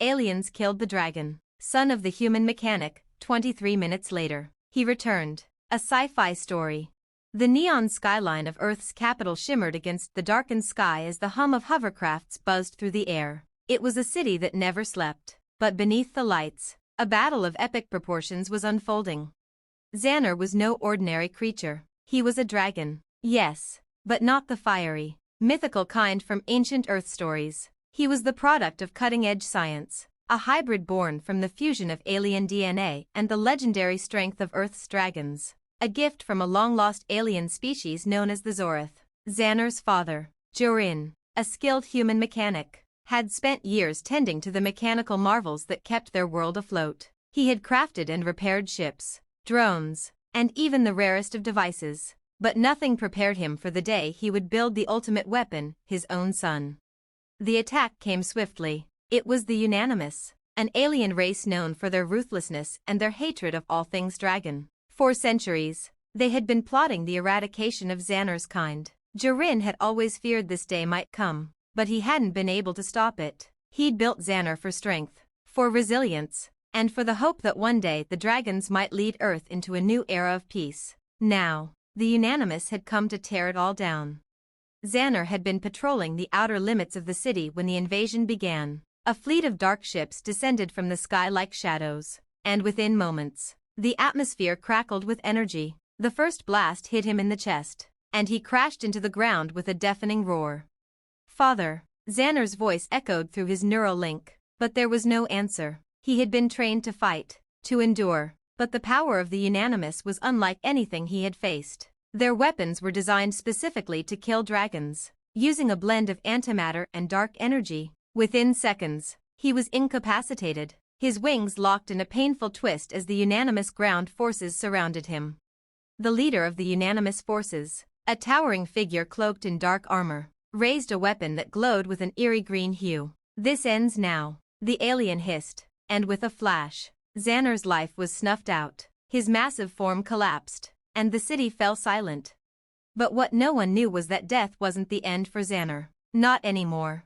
Aliens killed the dragon, son of the human mechanic. 23 minutes later, he returned. A sci-fi story. The neon skyline of Earth's capital shimmered against the darkened sky as the hum of hovercrafts buzzed through the air. It was a city that never slept. But beneath the lights, a battle of epic proportions was unfolding. Xander was no ordinary creature. He was a dragon, yes, but not the fiery, mythical kind from ancient Earth stories. He was the product of cutting-edge science, a hybrid born from the fusion of alien DNA and the legendary strength of Earth's dragons, a gift from a long-lost alien species known as the Zorith. Xander's father, Jorin, a skilled human mechanic, had spent years tending to the mechanical marvels that kept their world afloat. He had crafted and repaired ships, drones, and even the rarest of devices, but nothing prepared him for the day he would build the ultimate weapon, his own son. The attack came swiftly. It was the Unanimous, an alien race known for their ruthlessness and their hatred of all things dragon. For centuries, they had been plotting the eradication of Xander's kind. Jorin had always feared this day might come, but he hadn't been able to stop it. He'd built Xander for strength, for resilience, and for the hope that one day the dragons might lead Earth into a new era of peace. Now, the Unanimous had come to tear it all down. Xander had been patrolling the outer limits of the city when the invasion began. A fleet of dark ships descended from the sky like shadows, and within moments, the atmosphere crackled with energy. The first blast hit him in the chest, and he crashed into the ground with a deafening roar. "Father," Xander's voice echoed through his neural link, but there was no answer. He had been trained to fight, to endure, but the power of the Unanimous was unlike anything he had faced. Their weapons were designed specifically to kill dragons, using a blend of antimatter and dark energy. Within seconds, he was incapacitated, his wings locked in a painful twist as the Unanimous ground forces surrounded him. The leader of the Unanimous forces, a towering figure cloaked in dark armor, raised a weapon that glowed with an eerie green hue. "This ends now," the alien hissed, and with a flash, Xander's life was snuffed out. His massive form collapsed, and the city fell silent. But what no one knew was that death wasn't the end for Xander. Not anymore.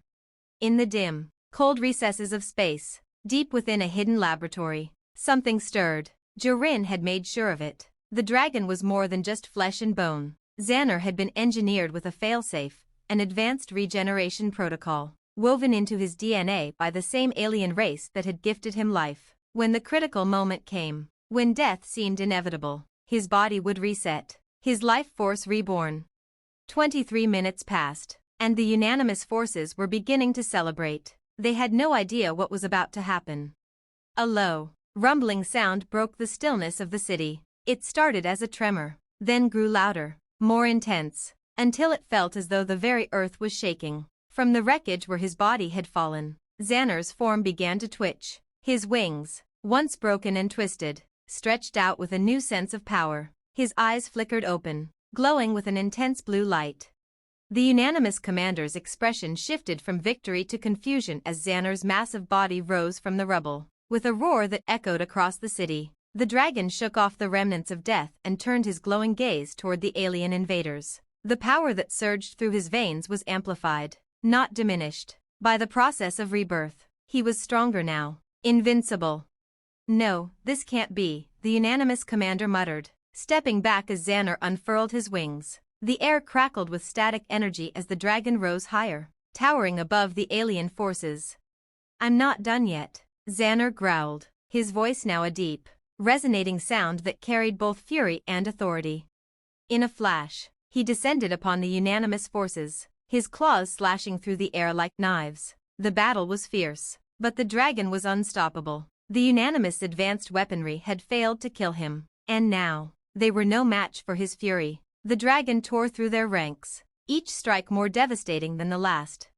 In the dim, cold recesses of space, deep within a hidden laboratory, something stirred. Jorin had made sure of it. The dragon was more than just flesh and bone. Xander had been engineered with a failsafe, an advanced regeneration protocol, woven into his DNA by the same alien race that had gifted him life. When the critical moment came, when death seemed inevitable, his body would reset, his life force reborn. 23 minutes passed, and the Unanimous forces were beginning to celebrate. They had no idea what was about to happen. A low, rumbling sound broke the stillness of the city. It started as a tremor, then grew louder, more intense, until it felt as though the very earth was shaking. From the wreckage where his body had fallen, Xander's form began to twitch. His wings, once broken and twisted, stretched out with a new sense of power. His eyes flickered open, glowing with an intense blue light. The Unanimous commander's expression shifted from victory to confusion as Xander's massive body rose from the rubble. With a roar that echoed across the city, the dragon shook off the remnants of death and turned his glowing gaze toward the alien invaders. The power that surged through his veins was amplified, not diminished, by the process of rebirth. He was stronger now, invincible. "No, this can't be," the Unanimous commander muttered, stepping back as Xander unfurled his wings. The air crackled with static energy as the dragon rose higher, towering above the alien forces. "I'm not done yet," Xander growled, his voice now a deep, resonating sound that carried both fury and authority. In a flash, he descended upon the Unanimous forces, his claws slashing through the air like knives. The battle was fierce, but the dragon was unstoppable. The Unanimous advanced weaponry had failed to kill him, and now, they were no match for his fury. The dragon tore through their ranks, each strike more devastating than the last.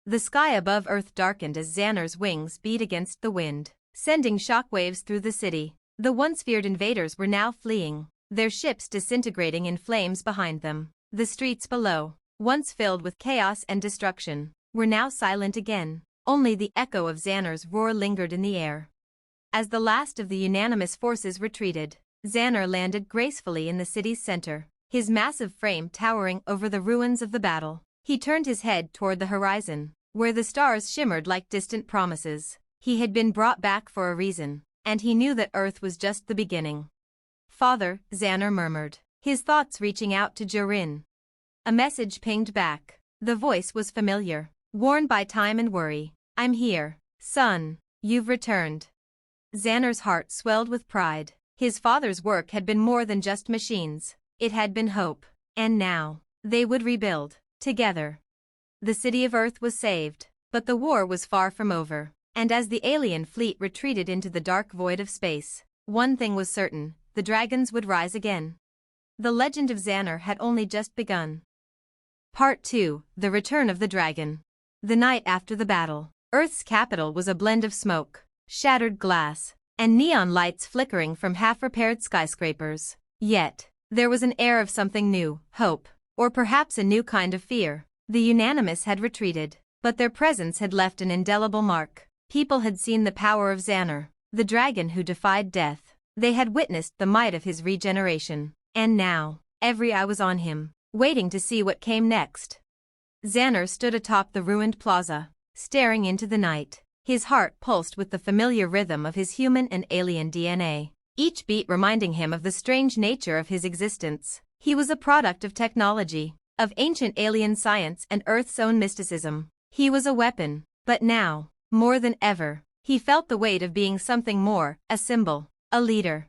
The sky above Earth darkened as Xander's wings beat against the wind, sending shockwaves through the city. The once feared invaders were now fleeing, their ships disintegrating in flames behind them. The streets below, once filled with chaos and destruction, were now silent again. Only the echo of Xander's roar lingered in the air. As the last of the Unanimous forces retreated, Xander landed gracefully in the city's center, his massive frame towering over the ruins of the battle. He turned his head toward the horizon, where the stars shimmered like distant promises. He had been brought back for a reason, and he knew that Earth was just the beginning. "Father," Xander murmured, his thoughts reaching out to Jorin. A message pinged back. The voice was familiar, worn by time and worry. "I'm here, son. You've returned." Xander's heart swelled with pride. His father's work had been more than just machines. It had been hope. And now, they would rebuild, together. The city of Earth was saved, but the war was far from over. And as the alien fleet retreated into the dark void of space, one thing was certain: the dragons would rise again. The legend of Xander had only just begun. Part 2: The Return of the Dragon. The night after the battle, Earth's capital was a blend of smoke, shattered glass, and neon lights flickering from half-repaired skyscrapers. Yet, there was an air of something new, hope, or perhaps a new kind of fear. The Unanimous had retreated, but their presence had left an indelible mark. People had seen the power of Xander, the dragon who defied death. They had witnessed the might of his regeneration. And now, every eye was on him, waiting to see what came next. Xander stood atop the ruined plaza, staring into the night. His heart pulsed with the familiar rhythm of his human and alien DNA, each beat reminding him of the strange nature of his existence. He was a product of technology, of ancient alien science and Earth's own mysticism. He was a weapon, but now, more than ever, he felt the weight of being something more, a symbol, a leader.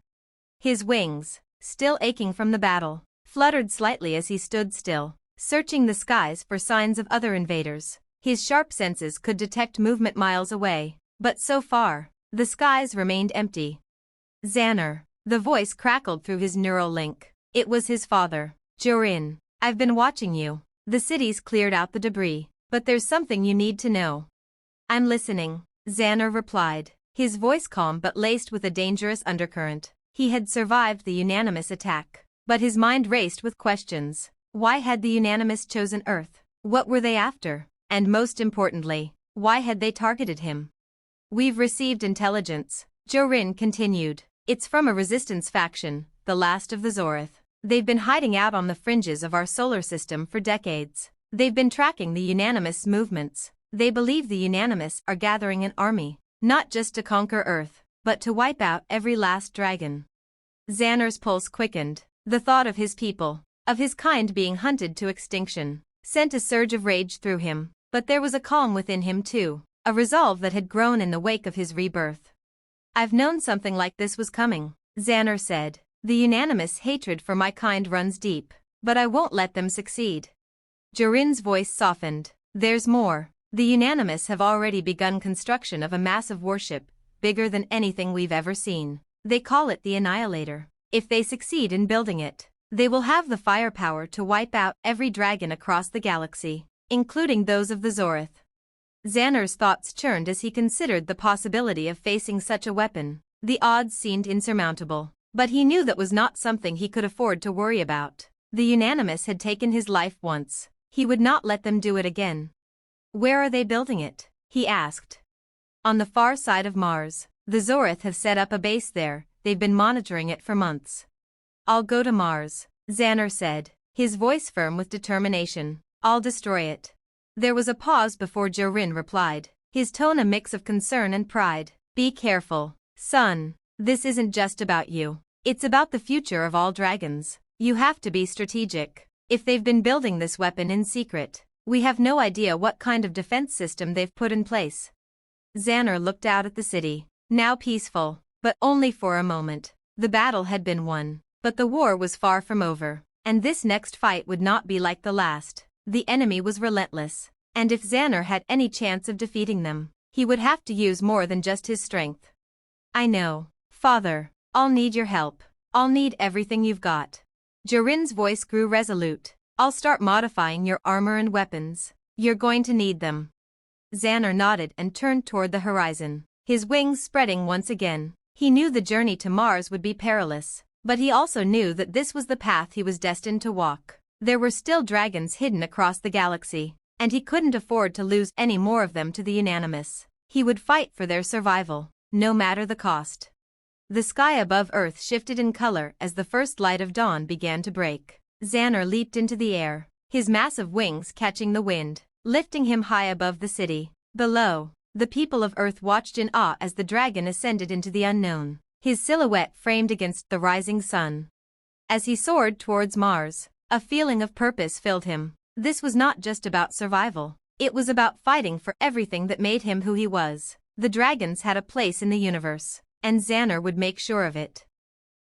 His wings, still aching from the battle, fluttered slightly as he stood still, searching the skies for signs of other invaders. His sharp senses could detect movement miles away, but so far, the skies remained empty. "Xander," the voice crackled through his neural link. It was his father. "Jorin, I've been watching you. The city's cleared out the debris, but there's something you need to know." "I'm listening," Xander replied, his voice calm but laced with a dangerous undercurrent. He had survived the Unanimous attack, but his mind raced with questions. Why had the Unanimous chosen Earth? What were they after? And most importantly, why had they targeted him? "We've received intelligence," Jorin continued. "It's from a resistance faction, the last of the Zorith. They've been hiding out on the fringes of our solar system for decades. They've been tracking the Unanimous movements. They believe the Unanimous are gathering an army, not just to conquer Earth, but to wipe out every last dragon." Xander's pulse quickened. The thought of his people, of his kind being hunted to extinction, sent a surge of rage through him. But there was a calm within him too, a resolve that had grown in the wake of his rebirth. "I've known something like this was coming," Xander said. "The Unanimous hatred for my kind runs deep, but I won't let them succeed." Jorin's voice softened. "There's more. The Unanimous have already begun construction of a massive warship, bigger than anything we've ever seen. They call it the Annihilator. If they succeed in building it, they will have the firepower to wipe out every dragon across the galaxy, including those of the Zorith." Xander's thoughts churned as he considered the possibility of facing such a weapon. The odds seemed insurmountable, but he knew that was not something he could afford to worry about. The Unanimous had taken his life once. He would not let them do it again. "Where are they building it?" he asked. "On the far side of Mars. The Zorith have set up a base there. They've been monitoring it for months." "I'll go to Mars," Xander said, his voice firm with determination. "I'll destroy it." There was a pause before Jorin replied, his tone a mix of concern and pride. "Be careful, son. This isn't just about you. It's about the future of all dragons. You have to be strategic. If they've been building this weapon in secret, we have no idea what kind of defense system they've put in place." Xander looked out at the city, now peaceful, but only for a moment. The battle had been won, but the war was far from over, and this next fight would not be like the last. The enemy was relentless, and if Xander had any chance of defeating them, he would have to use more than just his strength. "I know, father. I'll need your help. I'll need everything you've got." Jorin's voice grew resolute. "I'll start modifying your armor and weapons. You're going to need them." Xander nodded and turned toward the horizon, his wings spreading once again. He knew the journey to Mars would be perilous, but he also knew that this was the path he was destined to walk. There were still dragons hidden across the galaxy, and he couldn't afford to lose any more of them to the Unanimous. He would fight for their survival, no matter the cost. The sky above Earth shifted in color as the first light of dawn began to break. Xander leaped into the air, his massive wings catching the wind, lifting him high above the city. Below, The people of Earth watched in awe as the dragon ascended into the unknown, his silhouette framed against the rising sun. As he soared towards Mars, a feeling of purpose filled him. This was not just about survival. It was about fighting for everything that made him who he was. The dragons had a place in the universe, and Xander would make sure of it.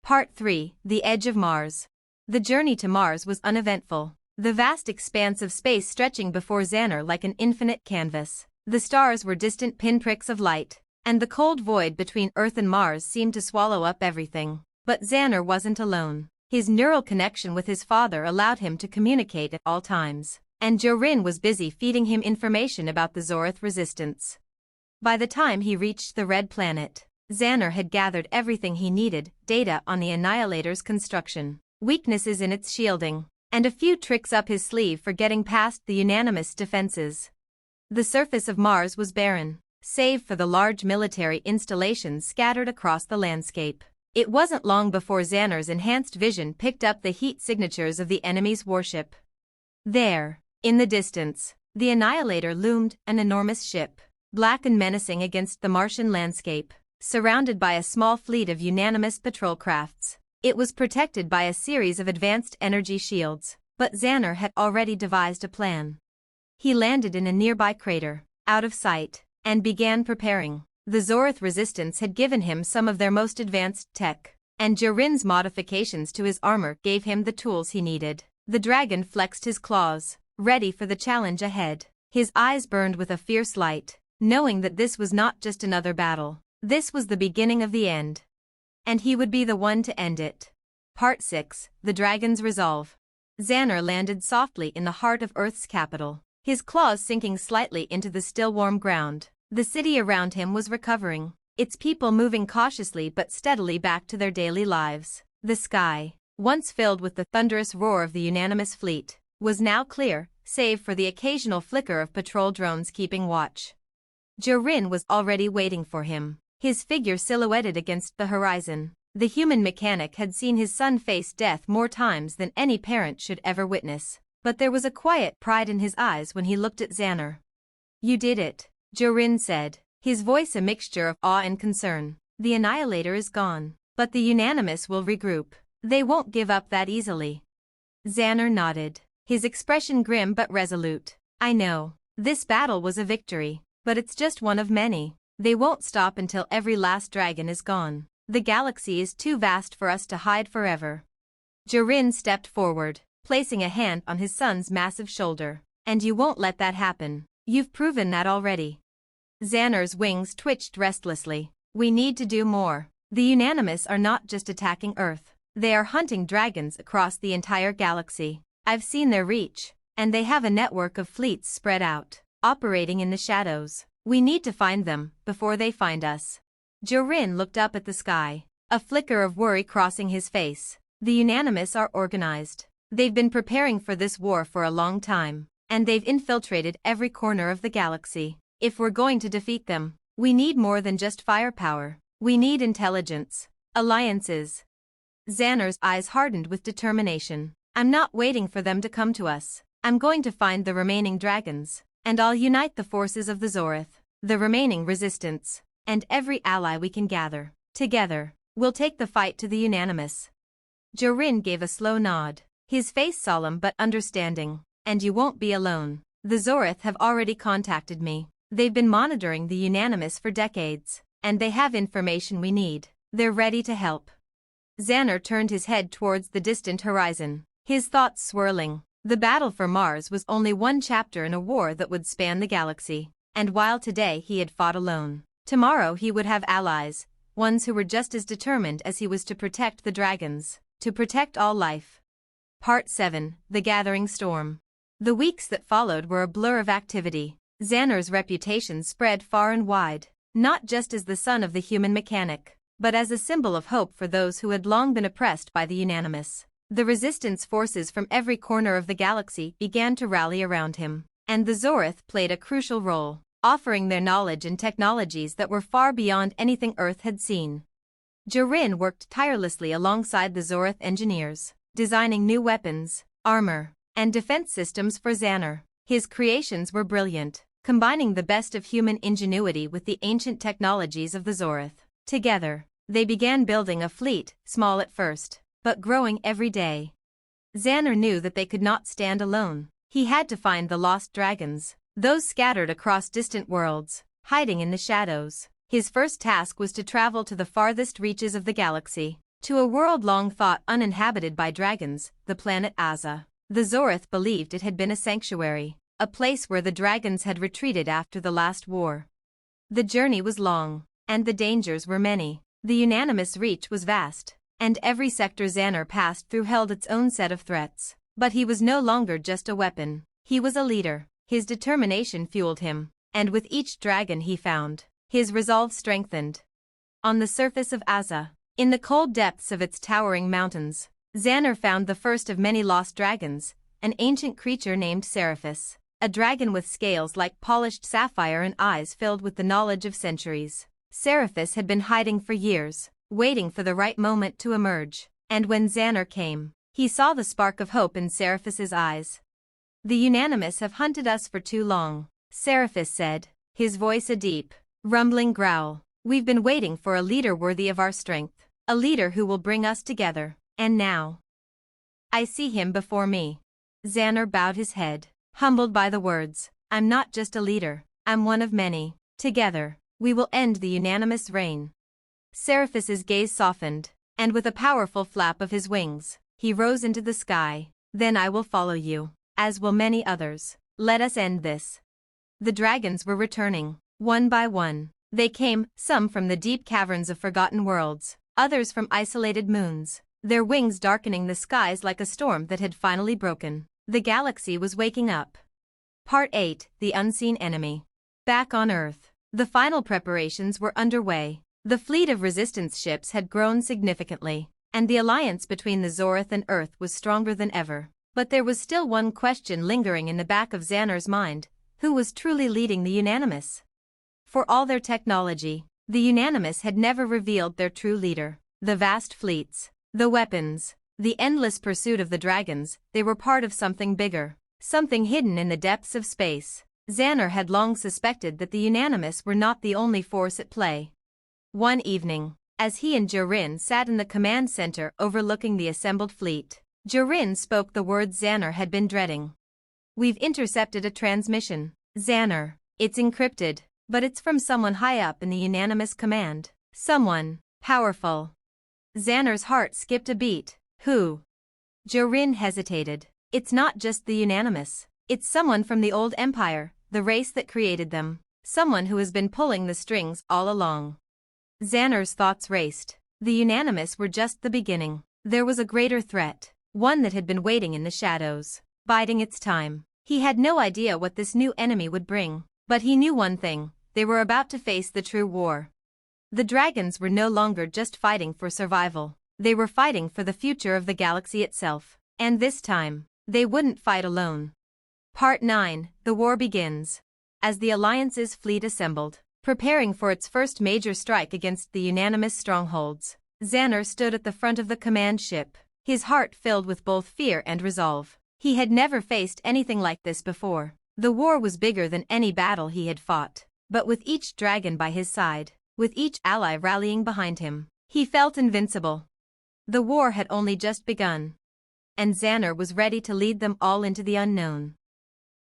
Part 3: The Edge of Mars. The journey to Mars was uneventful. The vast expanse of space stretching before Xander like an infinite canvas. The stars were distant pinpricks of light, and the cold void between Earth and Mars seemed to swallow up everything. But Xander wasn't alone. His neural connection with his father allowed him to communicate at all times, and Jorin was busy feeding him information about the Zorith resistance. By the time he reached the Red Planet, Xander had gathered everything he needed: data on the Annihilator's construction, weaknesses in its shielding, and a few tricks up his sleeve for getting past the unanimous defenses. The surface of Mars was barren, save for the large military installations scattered across the landscape. It wasn't long before Xander's enhanced vision picked up the heat signatures of the enemy's warship. There, in the distance, the Annihilator loomed, an enormous ship, black and menacing against the Martian landscape, surrounded by a small fleet of unanimous patrol crafts. It was protected by a series of advanced energy shields, but Xander had already devised a plan. He landed in a nearby crater, out of sight, and began preparing. The Zorith resistance had given him some of their most advanced tech, and Jorin's modifications to his armor gave him the tools he needed. The dragon flexed his claws, ready for the challenge ahead. His eyes burned with a fierce light, knowing that this was not just another battle. This was the beginning of the end. And he would be the one to end it. Part 6: The Dragon's Resolve. Xander landed softly in the heart of Earth's capital, his claws sinking slightly into the still warm ground. The city around him was recovering, its people moving cautiously but steadily back to their daily lives. The sky, once filled with the thunderous roar of the unanimous fleet, was now clear, save for the occasional flicker of patrol drones keeping watch. Jorin was already waiting for him, his figure silhouetted against the horizon. The human mechanic had seen his son face death more times than any parent should ever witness, but there was a quiet pride in his eyes when he looked at Xander. "You did it," Jorin said, his voice a mixture of awe and concern. "The Annihilator is gone, but the Unanimous will regroup. They won't give up that easily." Xander nodded, his expression grim but resolute. "I know. This battle was a victory, but it's just one of many. They won't stop until every last dragon is gone. The galaxy is too vast for us to hide forever." Jorin stepped forward, placing a hand on his son's massive shoulder. "And you won't let that happen. You've proven that already." Xander's wings twitched restlessly. "We need to do more. The Unanimous are not just attacking Earth. They are hunting dragons across the entire galaxy. I've seen their reach, and they have a network of fleets spread out, operating in the shadows. We need to find them before they find us." Jorin looked up at the sky, a flicker of worry crossing his face. "The Unanimous are organized. They've been preparing for this war for a long time, and they've infiltrated every corner of the galaxy. If we're going to defeat them, we need more than just firepower. We need intelligence, alliances." Xander's eyes hardened with determination. "I'm not waiting for them to come to us. I'm going to find the remaining dragons, and I'll unite the forces of the Zorith, the remaining resistance, and every ally we can gather. Together, we'll take the fight to the Unanimous." Jorin gave a slow nod, his face solemn but understanding. "And you won't be alone. The Zorith have already contacted me. They've been monitoring the Unanimous for decades, and they have information we need. They're ready to help." Xander turned his head towards the distant horizon, his thoughts swirling. The battle for Mars was only one chapter in a war that would span the galaxy, and while today he had fought alone, tomorrow he would have allies, ones who were just as determined as he was to protect the dragons, to protect all life. Part 7: The Gathering Storm. The weeks that followed were a blur of activity. Xander's reputation spread far and wide, not just as the son of the human mechanic, but as a symbol of hope for those who had long been oppressed by the Unanimous. The resistance forces from every corner of the galaxy began to rally around him, and the Zorith played a crucial role, offering their knowledge and technologies that were far beyond anything Earth had seen. Jorin worked tirelessly alongside the Zorith engineers, designing new weapons, armor, and defense systems for Xander. His creations were brilliant, combining the best of human ingenuity with the ancient technologies of the Zorith. Together, they began building a fleet, small at first, but growing every day. Xander knew that they could not stand alone. He had to find the lost dragons, those scattered across distant worlds, hiding in the shadows. His first task was to travel to the farthest reaches of the galaxy, to a world long thought uninhabited by dragons, the planet Aza. The Zorith believed it had been a sanctuary, a place where the dragons had retreated after the last war. The journey was long, and the dangers were many. The unanimous reach was vast, and every sector Xander passed through held its own set of threats. But he was no longer just a weapon. He was a leader. His determination fueled him, and with each dragon he found, his resolve strengthened. On the surface of Aza, in the cold depths of its towering mountains, Xander found the first of many lost dragons, an ancient creature named Seraphis, a dragon with scales like polished sapphire and eyes filled with the knowledge of centuries. Seraphis had been hiding for years, waiting for the right moment to emerge, and when Xander came, he saw the spark of hope in Seraphis's eyes. "The unanimous have hunted us for too long," Seraphis said, his voice a deep, rumbling growl. "We've been waiting for a leader worthy of our strength, a leader who will bring us together, and now I see him before me." Xander bowed his head, humbled by the words. "I'm not just a leader, I'm one of many. Together, we will end the unanimous reign." Seraphis's gaze softened, and with a powerful flap of his wings, he rose into the sky. "Then I will follow you, as will many others. Let us end this." The dragons were returning, one by one. They came, some from the deep caverns of forgotten worlds, others from isolated moons, their wings darkening the skies like a storm that had finally broken. The galaxy was waking up. Part 8, The Unseen Enemy. Back on Earth, the final preparations were underway. The fleet of resistance ships had grown significantly, and the alliance between the Zorith and Earth was stronger than ever. But there was still one question lingering in the back of Xander's mind: who was truly leading the Unanimous? For all their technology, the Unanimous had never revealed their true leader. The vast fleets, the weapons, the endless pursuit of the dragons, they were part of something bigger, something hidden in the depths of space. Xander had long suspected that the Unanimous were not the only force at play. One evening, as he and Jorin sat in the command center overlooking the assembled fleet, Jorin spoke the words Xander had been dreading. "We've intercepted a transmission, Xander. It's encrypted, but it's from someone high up in the Unanimous command. Someone powerful." Xander's heart skipped a beat. "Who?" Jorin hesitated. "It's not just the Unanimous. It's someone from the old empire, the race that created them. Someone who has been pulling the strings all along." Xander's thoughts raced. The Unanimous were just the beginning. There was a greater threat, one that had been waiting in the shadows, biding its time. He had no idea what this new enemy would bring, but he knew one thing: they were about to face the true war. The dragons were no longer just fighting for survival, they were fighting for the future of the galaxy itself, and this time, they wouldn't fight alone. Part 9, The War Begins. As the Alliance's fleet assembled, preparing for its first major strike against the Unanimous strongholds, Xander stood at the front of the command ship, his heart filled with both fear and resolve. He had never faced anything like this before. The war was bigger than any battle he had fought, but with each dragon by his side, with each ally rallying behind him, he felt invincible. The war had only just begun, and Xander was ready to lead them all into the unknown.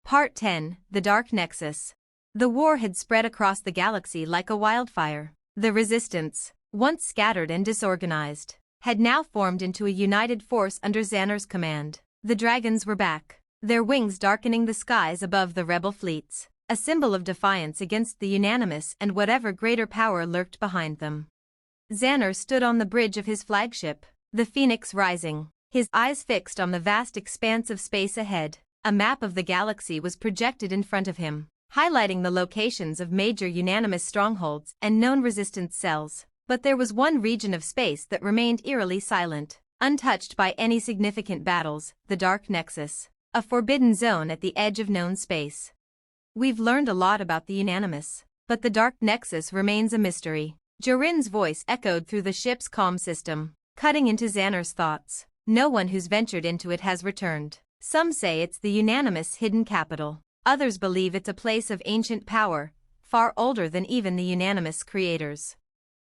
Part 10, The Dark Nexus. The war had spread across the galaxy like a wildfire. The resistance, once scattered and disorganized, had now formed into a united force under Xander's command. The dragons were back, their wings darkening the skies above the rebel fleets, a symbol of defiance against the Unanimous and whatever greater power lurked behind them. Xander stood on the bridge of his flagship, the Phoenix Rising, his eyes fixed on the vast expanse of space ahead. A map of the galaxy was projected in front of him, highlighting the locations of major Unanimous strongholds and known resistance cells. But there was one region of space that remained eerily silent, untouched by any significant battles: the Dark Nexus, a forbidden zone at the edge of known space. "We've learned a lot about the Unanimous, but the Dark Nexus remains a mystery." Jorin's voice echoed through the ship's comm system, cutting into Xander's thoughts. "No one who's ventured into it has returned. Some say it's the Unanimous hidden capital. Others believe it's a place of ancient power, far older than even the unanimous creators.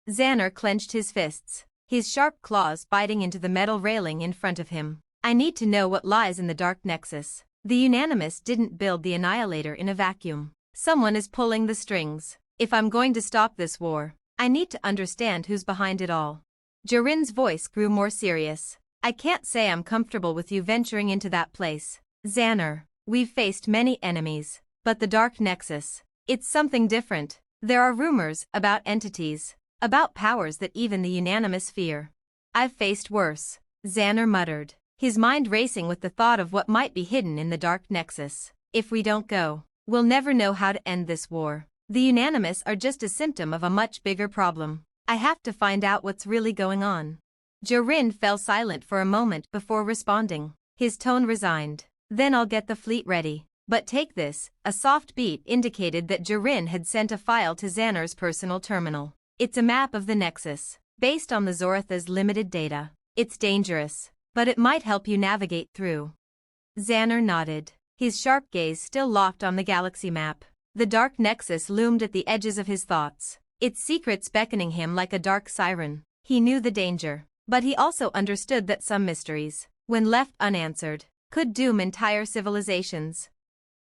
Xander clenched his fists, his sharp claws biting into the metal railing in front of him. I need to know what lies in the Dark Nexus. The unanimous didn't build the Annihilator in a vacuum. Someone is pulling the strings. If I'm going to stop this war, I need to understand who's behind it all. Jiren's voice grew more serious. I can't say I'm comfortable with you venturing into that place. Xander, we've faced many enemies, but the Dark Nexus, it's something different. There are rumors about entities, about powers that even the unanimous fear. I've faced worse, Xander muttered, his mind racing with the thought of what might be hidden in the Dark Nexus. If we don't go, we'll never know how to end this war. The unanimous are just a symptom of a much bigger problem. I have to find out what's really going on. Jiren fell silent for a moment before responding, his tone resigned. Then I'll get the fleet ready. But take this. A soft beat indicated that Jiren had sent a file to Xander's personal terminal. It's a map of the Nexus, based on the Zoratha's limited data. It's dangerous, but it might help you navigate through. Xander nodded, his sharp gaze still locked on the galaxy map. The Dark Nexus loomed at the edges of his thoughts, its secrets beckoning him like a dark siren. He knew the danger, but he also understood that some mysteries, when left unanswered, could doom entire civilizations.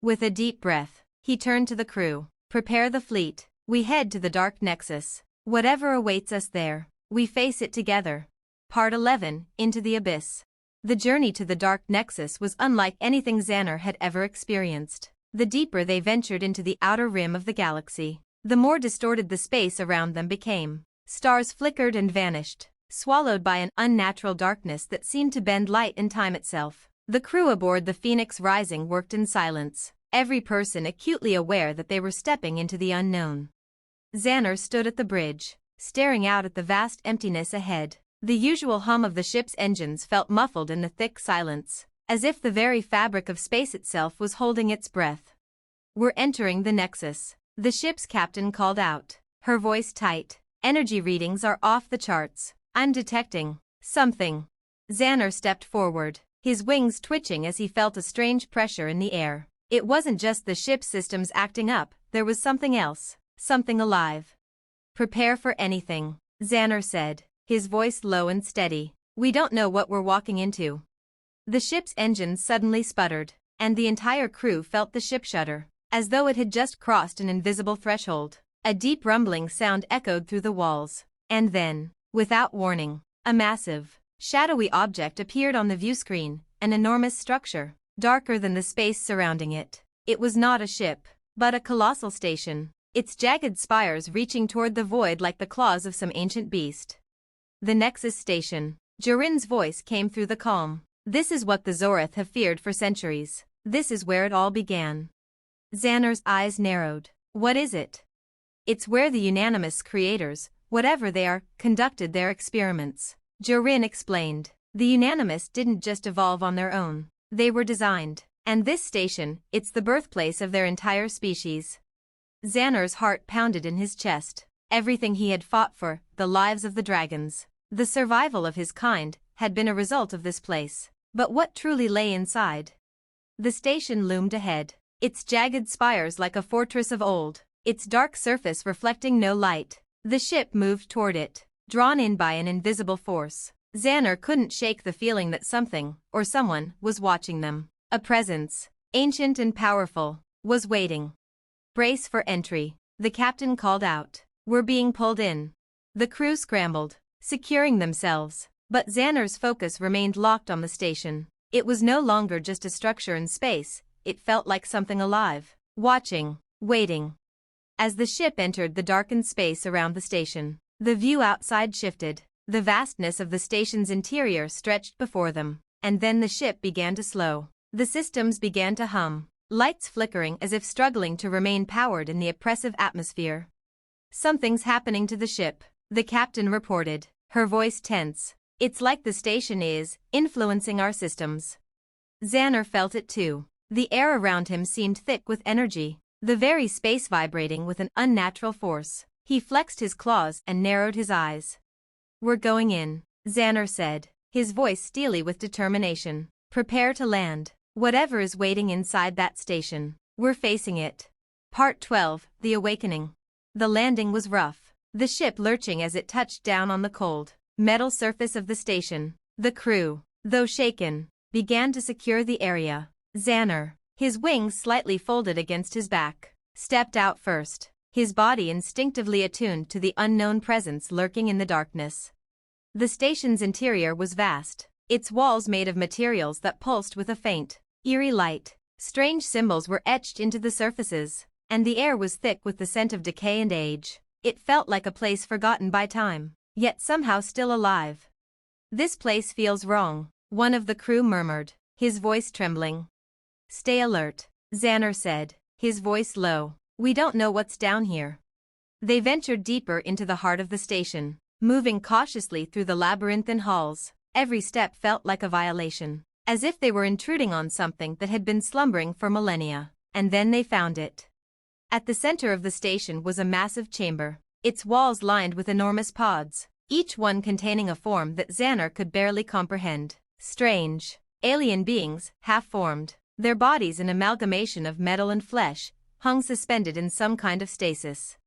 With a deep breath, he turned to the crew. Prepare the fleet. We head to the Dark Nexus. Whatever awaits us there, we face it together. Part 11, Into the Abyss. The journey to the Dark Nexus was unlike anything Xander had ever experienced. The deeper they ventured into the outer rim of the galaxy, the more distorted the space around them became. Stars flickered and vanished, swallowed by an unnatural darkness that seemed to bend light and time itself. The crew aboard the Phoenix Rising worked in silence, every person acutely aware that they were stepping into the unknown. Xander stood at the bridge, staring out at the vast emptiness ahead. The usual hum of the ship's engines felt muffled in the thick silence, as if the very fabric of space itself was holding its breath. We're entering the Nexus, the ship's captain called out, her voice tight. Energy readings are off the charts. I'm detecting something. Xander stepped forward, his wings twitching as he felt a strange pressure in the air. It wasn't just the ship's systems acting up, there was something else, something alive. Prepare for anything, Xander said, his voice low and steady. We don't know what we're walking into. The ship's engines suddenly sputtered, and the entire crew felt the ship shudder, as though it had just crossed an invisible threshold. A deep rumbling sound echoed through the walls, and then, without warning, a massive, shadowy object appeared on the viewscreen, an enormous structure, darker than the space surrounding it. It was not a ship, but a colossal station, its jagged spires reaching toward the void like the claws of some ancient beast. The Nexus Station. Jiren's voice came through the calm. This is what the Zorath have feared for centuries. This is where it all began. Xander's eyes narrowed. What is it? It's where the unanimous creators, whatever they are, conducted their experiments. Jiren explained. The unanimous didn't just evolve on their own. They were designed. And this station, it's the birthplace of their entire species. Xander's heart pounded in his chest. Everything he had fought for, the lives of the dragons, the survival of his kind, had been a result of this place. But what truly lay inside? The station loomed ahead, its jagged spires like a fortress of old, its dark surface reflecting no light. The ship moved toward it, drawn in by an invisible force. Xander couldn't shake the feeling that something, or someone, was watching them. A presence, ancient and powerful, was waiting. Brace for entry, the captain called out. We're being pulled in. The crew scrambled, securing themselves, but Xander's focus remained locked on the station. It was no longer just a structure in space, it felt like something alive, watching, waiting. As the ship entered the darkened space around the station, the view outside shifted. The vastness of the station's interior stretched before them, and then the ship began to slow. The systems began to hum, lights flickering as if struggling to remain powered in the oppressive atmosphere. Something's happening to the ship, the captain reported, her voice tense. It's like the station is influencing our systems. Xander felt it too. The air around him seemed thick with energy, the very space vibrating with an unnatural force. He flexed his claws and narrowed his eyes. We're going in, Xander said, his voice steely with determination. Prepare to land. Whatever is waiting inside that station, We're facing it. Part 12, The Awakening. The landing was rough, the ship lurching as it touched down on the cold, metal surface of the station. The crew, though shaken, began to secure the area. Xander, his wings slightly folded against his back, stepped out first, his body instinctively attuned to the unknown presence lurking in the darkness. The station's interior was vast, its walls made of materials that pulsed with a faint, eerie light. Strange symbols were etched into the surfaces, and the air was thick with the scent of decay and age. It felt like a place forgotten by time, yet somehow still alive. "This place feels wrong," one of the crew murmured, his voice trembling. "Stay alert," Xander said, his voice low. "We don't know what's down here." They ventured deeper into the heart of the station, moving cautiously through the labyrinthine halls. Every step felt like a violation, as if they were intruding on something that had been slumbering for millennia. And then they found it. At the center of the station was a massive chamber, its walls lined with enormous pods, each one containing a form that Xander could barely comprehend. Strange, alien beings, half-formed, their bodies an amalgamation of metal and flesh, hung suspended in some kind of stasis.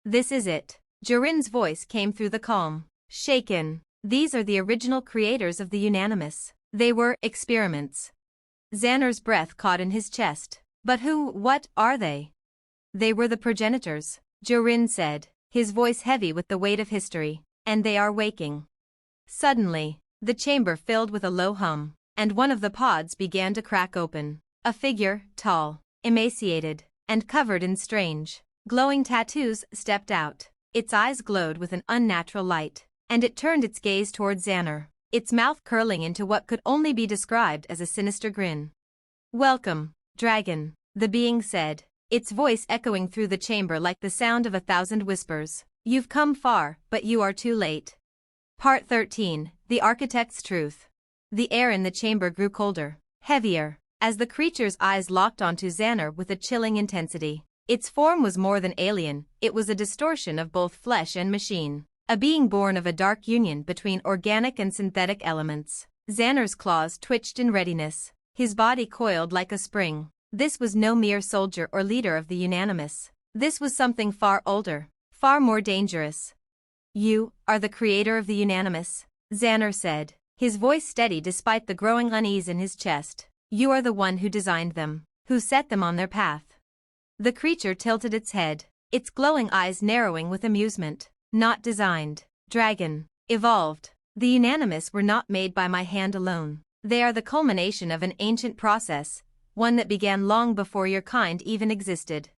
"This is it." Jorin's voice came through the calm, shaken. "These are the original creators of the Unanimous. They were experiments." Xander's breath caught in his chest. "But what are they?" "They were the progenitors," Jorin said, his voice heavy with the weight of history. "And they are waking." Suddenly, the chamber filled with a low hum, and one of the pods began to crack open. A figure, tall, emaciated, and covered in strange, glowing tattoos, stepped out. Its eyes glowed with an unnatural light, and it turned its gaze toward Xander, its mouth curling into what could only be described as a sinister grin. "Welcome, dragon," the being said, its voice echoing through the chamber like the sound of 1,000 whispers. "You've come far, but you are too late." Part 13, The Architect's Truth. The air in the chamber grew colder, heavier, as the creature's eyes locked onto Xander with a chilling intensity. Its form was more than alien, it was a distortion of both flesh and machine, a being born of a dark union between organic and synthetic elements. Xander's claws twitched in readiness, his body coiled like a spring. This was no mere soldier or leader of the Unanimous. This was something far older, far more dangerous. "You are the creator of the Unanimous," Xander said, his voice steady despite the growing unease in his chest. "You are the one who designed them, who set them on their path." The creature tilted its head, its glowing eyes narrowing with amusement. "Not designed, dragon. Evolved. The Unanimous were not made by my hand alone. They are the culmination of an ancient process, one that began long before your kind even existed."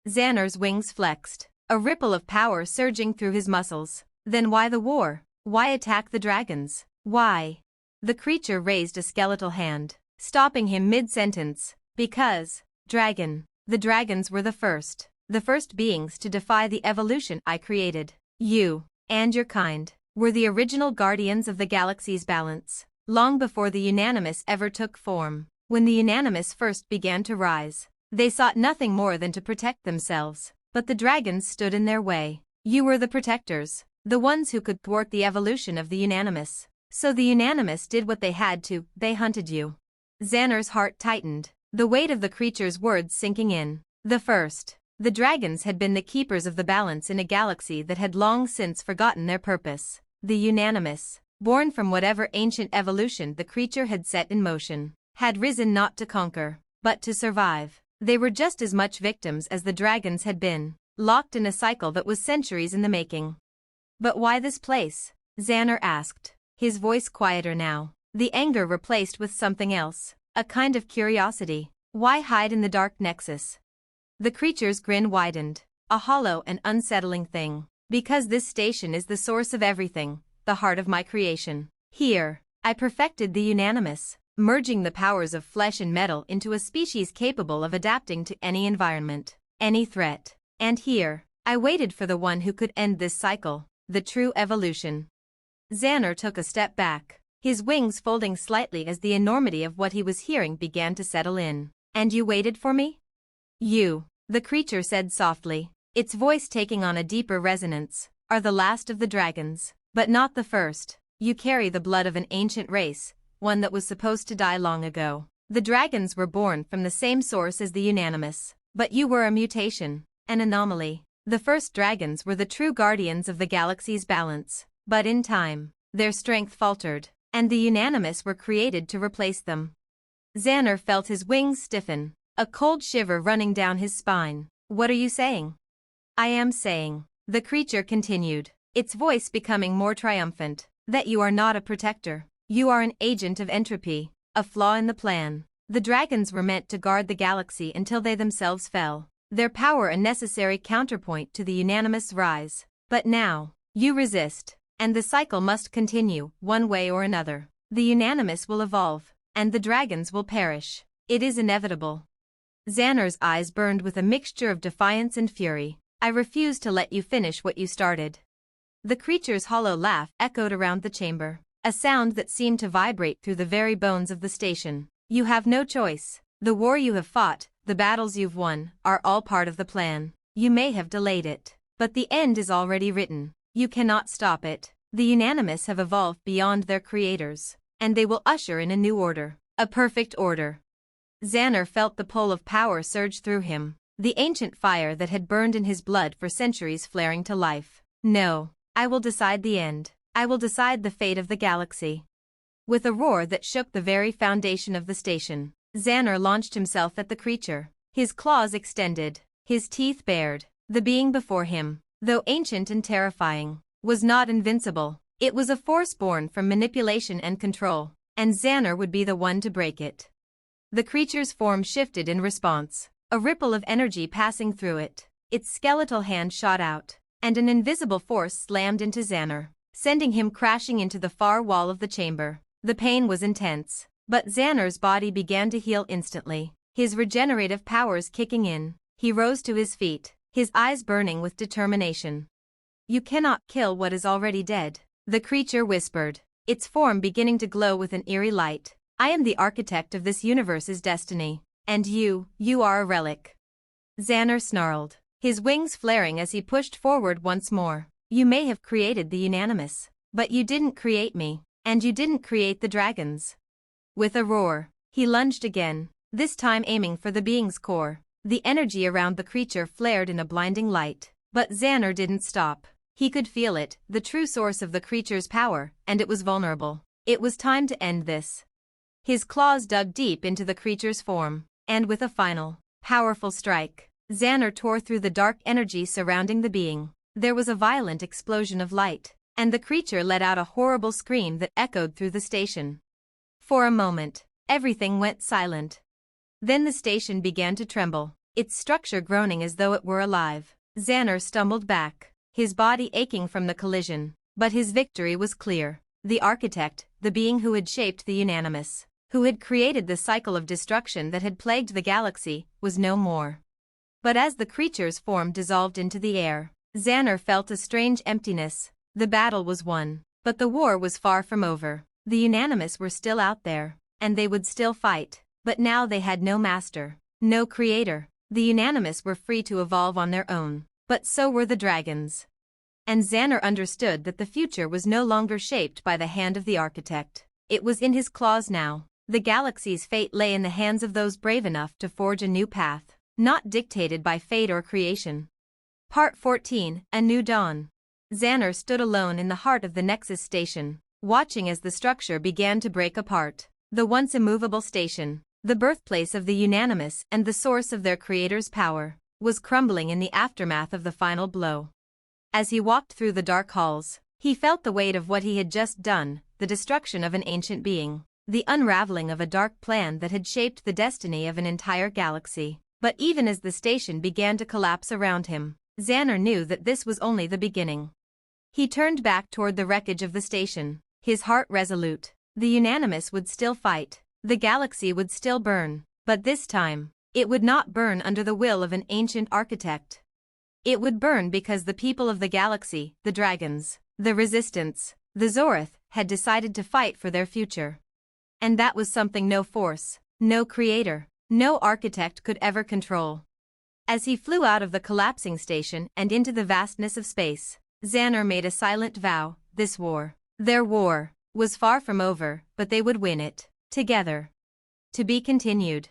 Xander's wings flexed, a ripple of power surging through his muscles. "Then why the war? Why attack the dragons? Why?" The creature raised a skeletal hand, stopping him mid-sentence. "Because, dragon, the dragons were the first beings to defy the evolution I created. You, and your kind, were the original guardians of the galaxy's balance, long before the Unanimous ever took form. When the Unanimous first began to rise, they sought nothing more than to protect themselves, but the dragons stood in their way. You were the protectors, the ones who could thwart the evolution of the Unanimous. So the Unanimous did what they had to, they hunted you." Xander's heart tightened, the weight of the creature's words sinking in. The dragons had been the keepers of the balance in a galaxy that had long since forgotten their purpose. The Unanimous, born from whatever ancient evolution the creature had set in motion, had risen not to conquer, but to survive. They were just as much victims as the dragons had been, locked in a cycle that was centuries in the making. "But why this place?" Xander asked, his voice quieter now, the anger replaced with something else, a kind of curiosity. "Why hide in the dark nexus?" The creature's grin widened, a hollow and unsettling thing. "Because this station is the source of everything, the heart of my creation. Here, I perfected the Unanimous, merging the powers of flesh and metal into a species capable of adapting to any environment, any threat. And here, I waited for the one who could end this cycle, the true evolution." Xander took a step back, his wings folding slightly as the enormity of what he was hearing began to settle in. "And you waited for me?" "You," the creature said softly, its voice taking on a deeper resonance, "are the last of the dragons, but not the first. You carry the blood of an ancient race, one that was supposed to die long ago. The dragons were born from the same source as the Unanimous, but you were a mutation, an anomaly. The first dragons were the true guardians of the galaxy's balance, but in time, their strength faltered, and the Unanimous were created to replace them. Xander felt his wings stiffen, a cold shiver running down his spine. What are you saying? I am saying, the creature continued, its voice becoming more triumphant, that you are not a protector. You are an agent of entropy, a flaw in the plan. The dragons were meant to guard the galaxy until they themselves fell, their power a necessary counterpoint to the Unanimous rise. But now, you resist, and the cycle must continue, one way or another. The Unanimous will evolve, and the dragons will perish. It is inevitable. Xander's eyes burned with a mixture of defiance and fury. I refuse to let you finish what you started. The creature's hollow laugh echoed around the chamber, a sound that seemed to vibrate through the very bones of the station. You have no choice. The war you have fought, the battles you've won, are all part of the plan. You may have delayed it, but the end is already written. You cannot stop it. The Unanimous have evolved beyond their creators, and they will usher in a new order, a perfect order. Xander felt the pull of power surge through him, the ancient fire that had burned in his blood for centuries flaring to life. No, I will decide the end. I will decide the fate of the galaxy. With a roar that shook the very foundation of the station, Xander launched himself at the creature, his claws extended, his teeth bared. The being before him, though ancient and terrifying, was not invincible. It was a force born from manipulation and control, and Xander would be the one to break it. The creature's form shifted in response, a ripple of energy passing through it. Its skeletal hand shot out, and an invisible force slammed into Xander, sending him crashing into the far wall of the chamber. The pain was intense, but Xander's body began to heal instantly, his regenerative powers kicking in. He rose to his feet, his eyes burning with determination. You cannot kill what is already dead, the creature whispered, its form beginning to glow with an eerie light. I am the architect of this universe's destiny, and you are a relic. Xander snarled, his wings flaring as he pushed forward once more. You may have created the Unanimous, but you didn't create me, and you didn't create the dragons. With a roar, he lunged again, this time aiming for the being's core. The energy around the creature flared in a blinding light, but Xander didn't stop. He could feel it, the true source of the creature's power, and it was vulnerable. It was time to end this. His claws dug deep into the creature's form, and with a final, powerful strike, Xander tore through the dark energy surrounding the being. There was a violent explosion of light, and the creature let out a horrible scream that echoed through the station. For a moment, everything went silent. Then the station began to tremble, its structure groaning as though it were alive. Xander stumbled back, his body aching from the collision, but his victory was clear. The architect, the being who had shaped the Unanimous, who had created the cycle of destruction that had plagued the galaxy, was no more. But as the creature's form dissolved into the air, Xander felt a strange emptiness. The battle was won, but the war was far from over. The Unanimous were still out there, and they would still fight, but now they had no master, no creator. The Unanimous were free to evolve on their own, but so were the dragons. And Xander understood that the future was no longer shaped by the hand of the architect. It was in his claws now. The galaxy's fate lay in the hands of those brave enough to forge a new path, not dictated by fate or creation. Part 14, A New Dawn. Xander stood alone in the heart of the Nexus station, watching as the structure began to break apart. The once immovable station, the birthplace of the Unanimous and the source of their creator's power, was crumbling in the aftermath of the final blow. As he walked through the dark halls, he felt the weight of what he had just done, the destruction of an ancient being, the unraveling of a dark plan that had shaped the destiny of an entire galaxy. But even as the station began to collapse around him, Xander knew that this was only the beginning. He turned back toward the wreckage of the station, his heart resolute. The Unanimous would still fight, the galaxy would still burn, but this time, it would not burn under the will of an ancient architect. It would burn because the people of the galaxy, the dragons, the resistance, the Zorath, had decided to fight for their future. And that was something no force, no creator, no architect could ever control. As he flew out of the collapsing station and into the vastness of space, Xander made a silent vow: this war, their war, was far from over, but they would win it, together. To be continued.